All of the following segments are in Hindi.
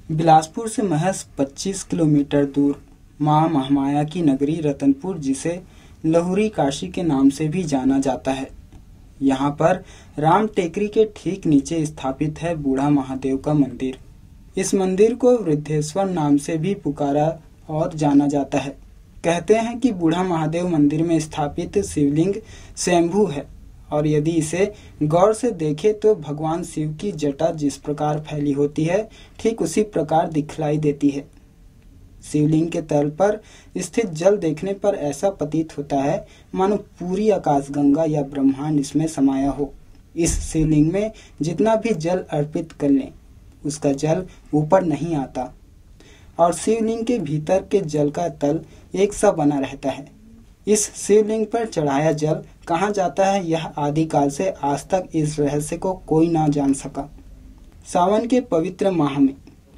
बिलासपुर से महज 25 किलोमीटर दूर मां महामाया की नगरी रतनपुर, जिसे लहुरी काशी के नाम से भी जाना जाता है। यहाँ पर राम टेकरी के ठीक नीचे स्थापित है बूढ़ा महादेव का मंदिर। इस मंदिर को वृद्धेश्वर नाम से भी पुकारा और जाना जाता है। कहते हैं कि बूढ़ा महादेव मंदिर में स्थापित शिवलिंग स्वयंभू है और यदि इसे गौर से देखें तो भगवान शिव की जटा जिस प्रकार फैली होती है ठीक उसी प्रकार दिखलाई देती है। शिवलिंग के तल पर स्थित जल देखने पर ऐसा प्रतीत होता है मानो पूरी आकाशगंगा या ब्रह्मांड इसमें समाया हो। इस शिवलिंग में जितना भी जल अर्पित कर लें उसका जल ऊपर नहीं आता और शिवलिंग के भीतर के जल का तल एक सा बना रहता है। इस शिवलिंग पर चढ़ाया जल कहाँ जाता है यह आदिकाल से आज तक इस रहस्य को कोई ना जान सका। सावन के पवित्र माह में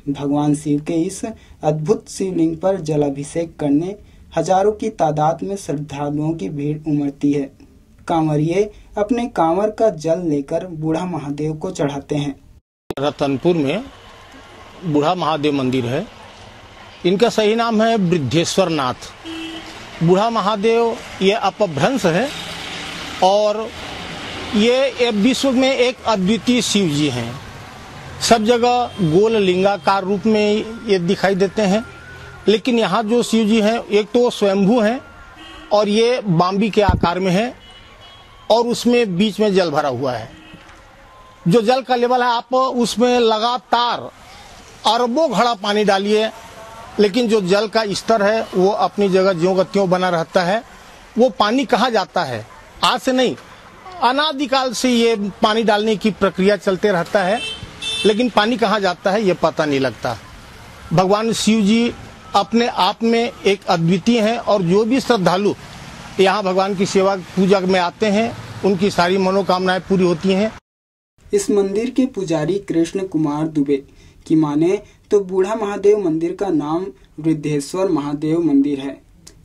भगवान शिव के इस अद्भुत शिवलिंग पर जलाभिषेक करने हजारों की तादाद में श्रद्धालुओं की भीड़ उमड़ती है। कांवरिये अपने कांवर का जल लेकर बूढ़ा महादेव को चढ़ाते हैं। रतनपुर में बूढ़ा महादेव मंदिर है। इनका सही नाम है वृद्धेश्वर नाथ। बूढ़ा महादेव ये अपभ्रंश है और ये विश्व में एक अद्वितीय शिव जी हैं। सब जगह गोल लिंगाकार रूप में ये दिखाई देते हैं, लेकिन यहाँ जो शिव जी हैं एक तो स्वयंभू हैं और ये बाम्बी के आकार में है और उसमें बीच में जल भरा हुआ है। जो जल का लेवल है आप उसमें लगातार अरबों घड़ा पानी डालिए, लेकिन जो जल का स्तर है वो अपनी जगह ज्यों का त्यों बना रहता है। वो पानी कहाँ जाता है, आज से नहीं अनादिकाल से ये पानी डालने की प्रक्रिया चलते रहता है, लेकिन पानी कहाँ जाता है ये पता नहीं लगता। भगवान शिव जी अपने आप में एक अद्वितीय हैं और जो भी श्रद्धालु यहाँ भगवान की सेवा पूजा में आते हैं उनकी सारी मनोकामनाएं पूरी होती हैं। इस मंदिर के पुजारी कृष्ण कुमार दुबे की माने तो बूढ़ा महादेव मंदिर का नाम वृद्धेश्वर महादेव मंदिर है।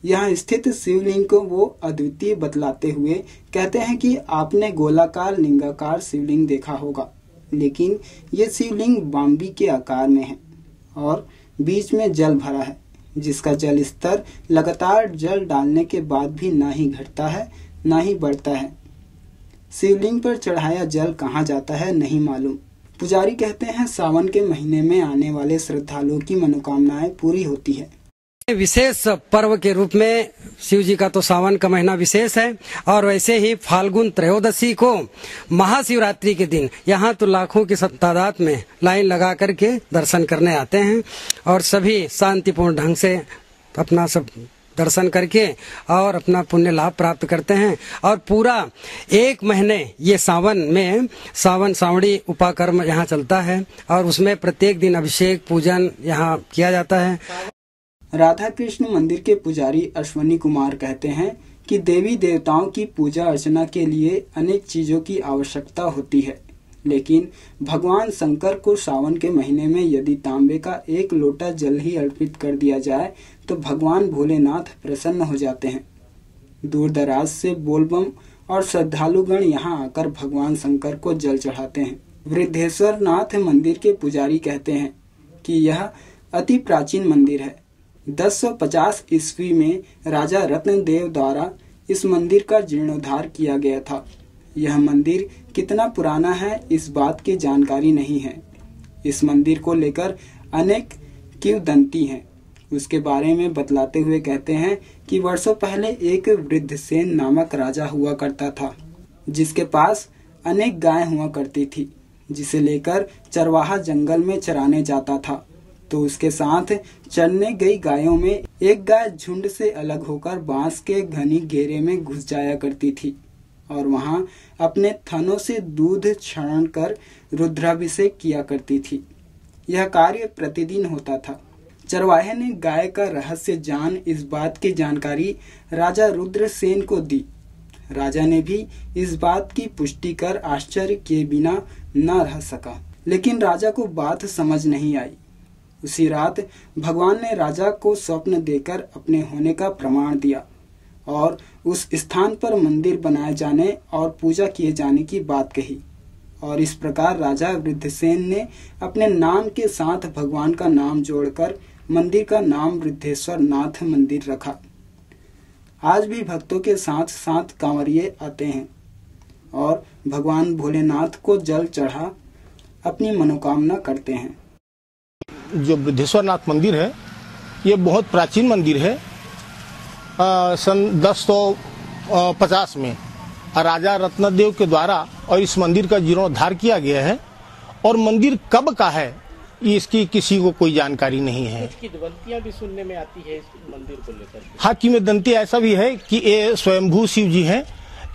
यहाँ स्थित शिवलिंग को वो अद्वितीय बतलाते हुए कहते हैं कि आपने गोलाकार लिंगाकार शिवलिंग देखा होगा, लेकिन ये शिवलिंग बाम्बी के आकार में है और बीच में जल भरा है, जिसका जल स्तर लगातार जल डालने के बाद भी ना ही घटता है ना ही बढ़ता है। शिवलिंग पर चढ़ाया जल कहाँ जाता है नहीं मालूम। पुजारी कहते हैं सावन के महीने में आने वाले श्रद्धालुओं की मनोकामनाएं पूरी होती है। विशेष पर्व के रूप में शिव जी का तो सावन का महीना विशेष है और वैसे ही फाल्गुन त्रयोदशी को महाशिवरात्रि के दिन यहाँ तो लाखों की तादाद में लाइन लगा करके दर्शन करने आते हैं और सभी शांतिपूर्ण ढंग से अपना सब दर्शन करके और अपना पुण्य लाभ प्राप्त करते हैं। और पूरा एक महीने ये सावन में सावड़ी उपाकर्म यहाँ चलता है और उसमें प्रत्येक दिन अभिषेक पूजन यहाँ किया जाता है। राधा कृष्ण मंदिर के पुजारी अश्वनी कुमार कहते हैं कि देवी देवताओं की पूजा अर्चना के लिए अनेक चीजों की आवश्यकता होती है, लेकिन भगवान शंकर को सावन के महीने में यदि तांबे का एक लोटा जल ही अर्पित कर दिया जाए तो भगवान भोलेनाथ प्रसन्न हो जाते हैं। दूर दराज से बोलबम और श्रद्धालुगण यहाँ आकर भगवान शंकर को जल चढ़ाते हैं। वृद्धेश्वर नाथ मंदिर के पुजारी कहते हैं कि यह अति प्राचीन मंदिर है। 1050 ईस्वी में राजा रत्नदेव द्वारा इस मंदिर का जीर्णोद्धार किया गया था। यह मंदिर कितना पुराना है इस बात की जानकारी नहीं है। इस मंदिर को लेकर अनेक किंवदंती हैं। उसके बारे में बतलाते हुए कहते हैं कि वर्षों पहले एक वृद्धसेन नामक राजा हुआ करता था, जिसके पास अनेक गाय हुआ करती थी, जिसे लेकर चरवाहा जंगल में चराने जाता था। तो उसके साथ चरने गई गायों में एक गाय झुंड से अलग होकर बांस के घनी घेरे में घुस जाया करती थी और वहां अपने थनों से दूध क्षरण कर रुद्राभिषेक किया करती थी। यह कार्य प्रतिदिन होता था। चरवाहे ने गाय का रहस्य जान इस बात की जानकारी राजा रुद्रसेन को दी। राजा ने भी इस बात की पुष्टि कर आश्चर्य किए बिना न रह सका, लेकिन राजा को बात समझ नहीं आई। उसी रात भगवान ने राजा को स्वप्न देकर अपने होने का प्रमाण दिया और उस स्थान पर मंदिर बनाए जाने और पूजा किए जाने की बात कही। और इस प्रकार राजा वृद्धसेन ने अपने नाम के साथ भगवान का नाम जोड़कर मंदिर का नाम वृद्धेश्वर नाथ मंदिर रखा। आज भी भक्तों के साथ साथ कांवरिये आते हैं और भगवान भोलेनाथ को जल चढ़ा अपनी मनोकामना करते हैं। जो वृद्धेश्वर नाथ मंदिर है ये बहुत प्राचीन मंदिर है। सन 1050 में राजा रत्नदेव के द्वारा और इस मंदिर का जीर्णोद्धार किया गया है और मंदिर कब का है इसकी किसी को कोई जानकारी नहीं है। कुछ किंवदंतियां भी सुनने में आती है इस मंदिर को लेकर। हाँ, किंवदंती ऐसा भी है कि ये स्वयंभू शिव जी हैं।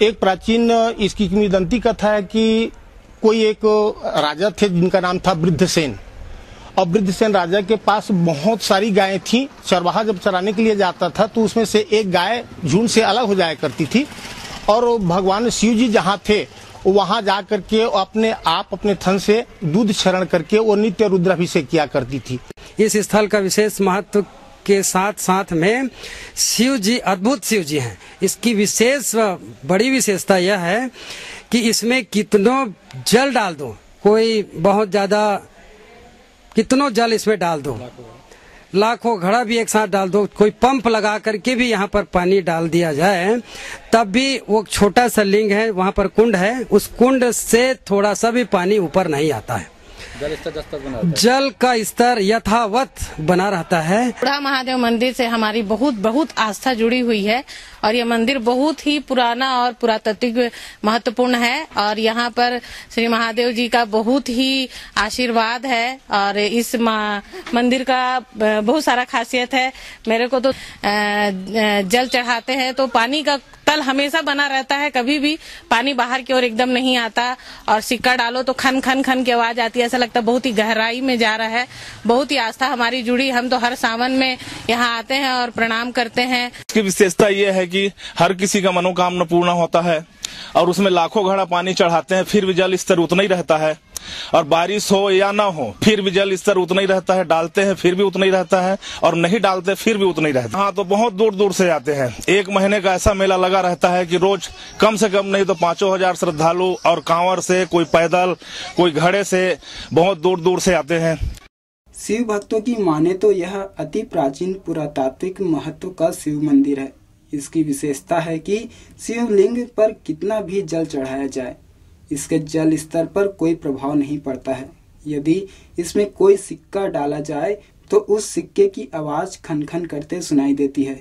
एक प्राचीन इसकी किंवदंती कथा है कि कोई एक राजा थे जिनका नाम था वृद्धसेन, और वृद्धसेन राजा के पास बहुत सारी गायें थी। चरवाहा जब चराने के लिए जाता था तो उसमें से एक गाय झुंड से अलग हो जाया करती थी और भगवान शिव जी जहाँ थे वहां जा करके अपने थन से दूध क्षरण करके वो नित्य रुद्राभिषेक किया करती थी। इस स्थल का विशेष महत्व के साथ साथ में शिव जी अद्भुत शिव जी हैं। इसकी विशेष बड़ी विशेषता यह है कि इसमें कितनों जल डाल दो, कोई बहुत ज्यादा कितनों जल इसमें डाल दो, लाखों घड़ा भी एक साथ डाल दो, कोई पंप लगा करके भी यहाँ पर पानी डाल दिया जाए तब भी वो छोटा सा लिंग है, वहाँ पर कुंड है, उस कुंड से थोड़ा सा भी पानी ऊपर नहीं आता है। जल का स्तर यथावत बना रहता है। बूढ़ा महादेव मंदिर से हमारी बहुत आस्था जुड़ी हुई है और ये मंदिर बहुत ही पुराना और पुरातात्विक महत्वपूर्ण है और यहाँ पर श्री महादेव जी का बहुत ही आशीर्वाद है और इस मंदिर का बहुत सारा खासियत है। मेरे को तो जल चढ़ाते हैं तो पानी का तल हमेशा बना रहता है, कभी भी पानी बाहर की ओर एकदम नहीं आता और सिक्का डालो तो खन खन खन की आवाज आती है। ऐसा लगता है बहुत ही गहराई में जा रहा है। बहुत ही आस्था हमारी जुड़ी। हम तो हर सावन में यहाँ आते हैं और प्रणाम करते हैं। इसकी विशेषता ये है कि हर किसी का मनोकामना पूर्ण होता है और उसमें लाखों घड़ा पानी चढ़ाते हैं फिर भी जल स्तर उतना ही रहता है और बारिश हो या ना हो फिर भी जल स्तर उतना ही रहता है। डालते हैं फिर भी उतना ही रहता है और नहीं डालते फिर भी उतना ही रहता है। हाँ, तो बहुत दूर दूर से आते हैं। एक महीने का ऐसा मेला लगा रहता है कि रोज कम से कम नहीं तो 5,000 श्रद्धालु और कांवर से, कोई पैदल, कोई घड़े से बहुत दूर दूर से आते हैं। शिव भक्तों की माने तो यह अति प्राचीन पुरातात्विक महत्व का शिव मंदिर है। इसकी विशेषता है कि शिवलिंग पर कितना भी जल चढ़ाया जाए इसके जल स्तर पर कोई प्रभाव नहीं पड़ता है। यदि इसमें कोई सिक्का डाला जाए तो उस सिक्के की आवाज खन खन करते सुनाई देती है।